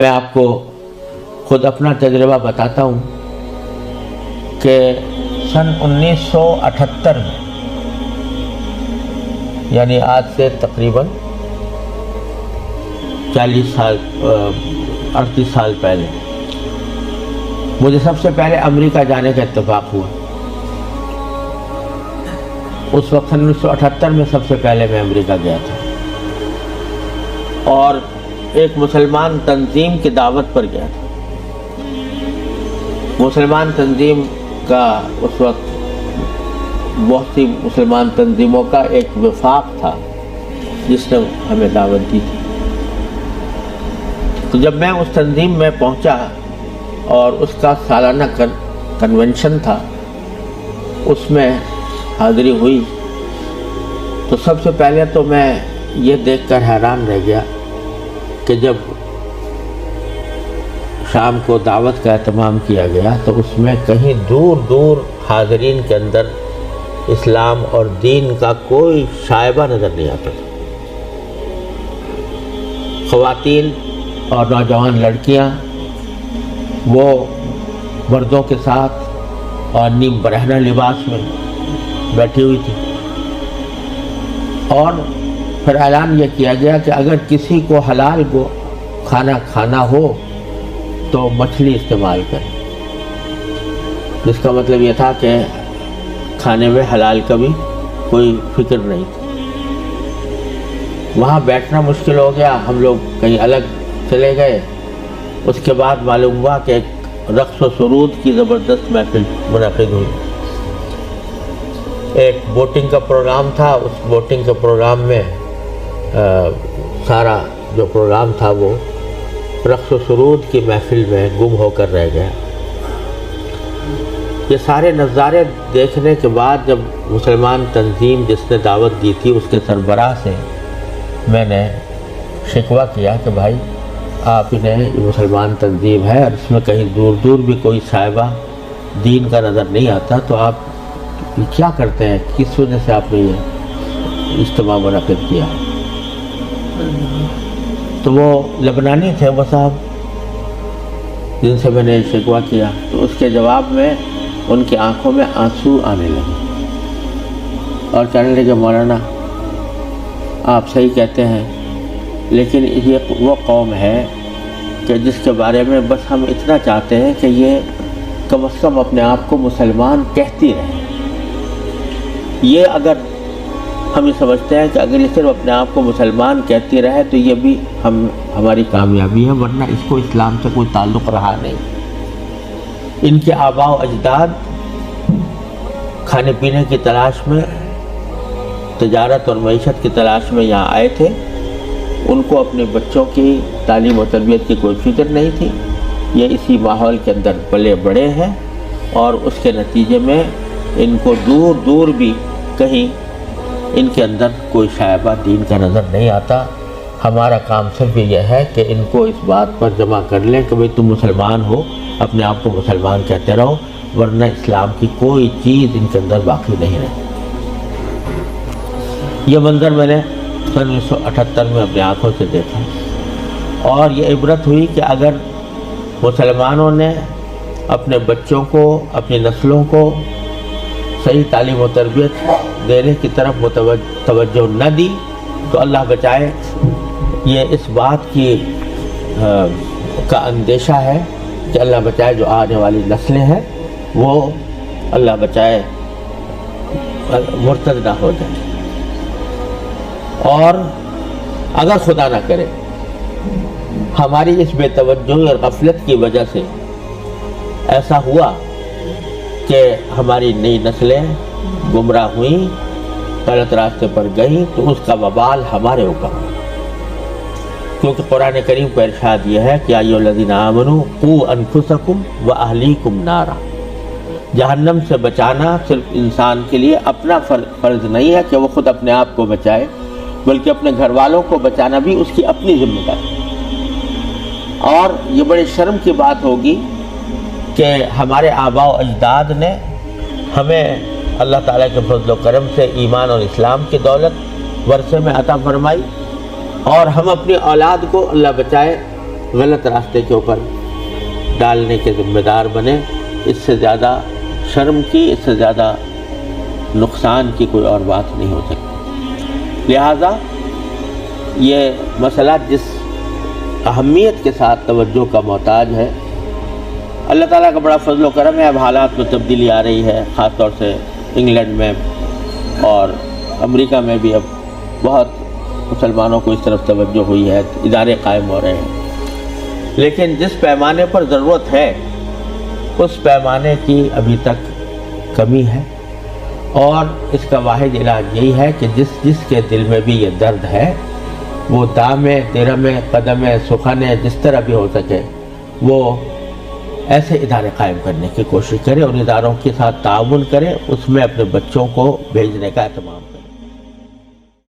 मैं आपको खुद अपना तजुर्बा बताता हूँ कि सन 1978 में, यानी आज से तकरीबन 38 साल पहले मुझे सबसे पहले अमेरिका जाने का इत्तेफाक हुआ। उस वक्त 1978 में सबसे पहले मैं अमेरिका गया था और एक मुसलमान तंजीम की दावत पर गया था। मुसलमान तंजीम का उस वक्त बहुत सी मुसलमान तंजीमों का एक वफाक था जिसने हमें दावत दी थी। तो जब मैं उस तंजीम में पहुंचा और उसका सालाना कन्वेंशन था, उसमें हाज़िरी हुई, तो सबसे पहले तो मैं ये देखकर हैरान रह गया कि जब शाम को दावत का एहतमाम किया गया तो उसमें कहीं दूर दूर हाज़रीन के अंदर इस्लाम और दीन का कोई शायबा नज़र नहीं आता था। ख़वातीन और नौजवान लड़कियां वो मर्दों के साथ और नीम बरहना लिबास में बैठी हुई थी और फिर ऐलान यह किया गया कि अगर किसी को हलाल को खाना खाना हो तो मछली इस्तेमाल करें। जिसका मतलब यह था कि खाने में हलाल का भी कोई फिक्र नहीं थी। वहाँ बैठना मुश्किल हो गया, हम लोग कहीं अलग चले गए। उसके बाद मालूम हुआ कि एक रक़्स व सुरूद की ज़बरदस्त महफिल मुनक़िद हुई। एक बोटिंग का प्रोग्राम था, उस बोटिंग के प्रोग्राम में सारा जो प्रोग्राम था वो रक़्स व सुरूद की महफिल में गुम होकर रह गया। ये सारे नज़ारे देखने के बाद जब मुसलमान तंजीम जिसने दावत दी थी उसके सरबराह से मैंने शिकवा किया कि भाई आप इन्हें मुसलमान तंजीम है और इसमें कहीं दूर दूर भी कोई साहिबा दीन का नज़र नहीं आता, तो आप क्या करते हैं, किस वजह से आपने ये इज्तिमा मुनक़िद किया। तो वो लबनानी थे वो साहब जिनसे मैंने शिकवा किया, तो उसके जवाब में उनकी आंखों में आंसू आने लगे और कहने लगे मौलाना आप सही कहते हैं, लेकिन ये वो कौम है कि जिसके बारे में बस हम इतना चाहते हैं कि ये कम से कम अपने आप को मुसलमान कहती रहे। ये अगर हम ये समझते हैं कि अगर ये सिर्फ अपने आप को मुसलमान कहती रहे तो ये भी हमारी कामयाबी है, वरना इसको इस्लाम से कोई ताल्लुक़ रहा नहीं। इनके आबा व अजदाद खाने पीने की तलाश में, तिजारत और मईशत की तलाश में यहाँ आए थे। उनको अपने बच्चों की तालीम और तरबियत की कोई फिक्र नहीं थी। ये इसी माहौल के अंदर पले बड़े हैं और उसके नतीजे में इनको दूर दूर भी कहीं इनके अंदर कोई शायबा दीन का नज़र नहीं आता। हमारा काम सिर्फ यह है कि इनको इस बात पर जमा कर लें कि भाई तुम मुसलमान हो, अपने आप को मुसलमान कहते रहो, वरना इस्लाम की कोई चीज़ इनके अंदर बाकी नहीं रहे। ये मंज़र मैंने सन 1978 में अपनी आँखों से देखा और ये इबरत हुई कि अगर मुसलमानों ने अपने बच्चों को, अपनी नस्लों को सही तालीम और तरबियत देने की तरफ तवज्जो न दी तो अल्लाह बचाए, ये इस बात की का अंदेशा है कि अल्लाह बचाए जो आने वाली नस्लें हैं वो अल्लाह बचाए मुर्तद ना हो जाए। और अगर खुदा ना करे हमारी इस बेतवज्जोही और गफलत की वजह से ऐसा हुआ कि हमारी नई नस्लें गुमराह हुई, गलत रास्ते पर गई, तो उसका वबाल हमारे ऊपर, क्योंकि कुरान करीम का इरशाद यह है कि अय्युहल्लज़ीना आमनू क़ू अनफुसकुम व अहलीकुम नारा। जहन्नम से बचाना सिर्फ इंसान के लिए अपना फ़र्ज़ नहीं है कि वो खुद अपने आप को बचाए, बल्कि अपने घर वालों को बचाना भी उसकी अपनी जिम्मेदारी। और ये बड़े शर्म की बात होगी कि हमारे आबा व अजदाद ने हमें अल्लाह ताला के फज़ल व करम से ईमान और इस्लाम की दौलत वर्षे में अता फरमाई और हम अपनी औलाद को अल्लाह बचाए غلط راستے کے اوپر ڈالنے کے ذمہ دار بنے۔ اس سے زیادہ شرم کی، اس سے زیادہ نقصان کی کوئی اور بات نہیں ہو سکتی۔ لہٰذا یہ مسئلہ جس اہمیت کے ساتھ توجہ کا محتاج ہے، اللہ تعالیٰ کا بڑا فضل و کرم ہے، اب حالات میں تبدیلی آ رہی ہے، خاص طور سے انگلینڈ میں اور امریکہ میں بھی اب بہت مسلمانوں کو اس طرف توجہ ہوئی ہے، ادارے قائم ہو رہے ہیں، لیکن جس پیمانے پر ضرورت ہے اس پیمانے کی ابھی تک کمی ہے، اور اس کا واحد علاج یہی ہے کہ جس کے دل میں بھی یہ درد ہے وہ دامے درمے قدمے سخنے جس طرح بھی ہو سکے وہ ایسے ادارے قائم کرنے کی کوشش کرے اور اداروں کے ساتھ تعاون کرے، اس میں اپنے بچوں کو بھیجنے کا اہتمام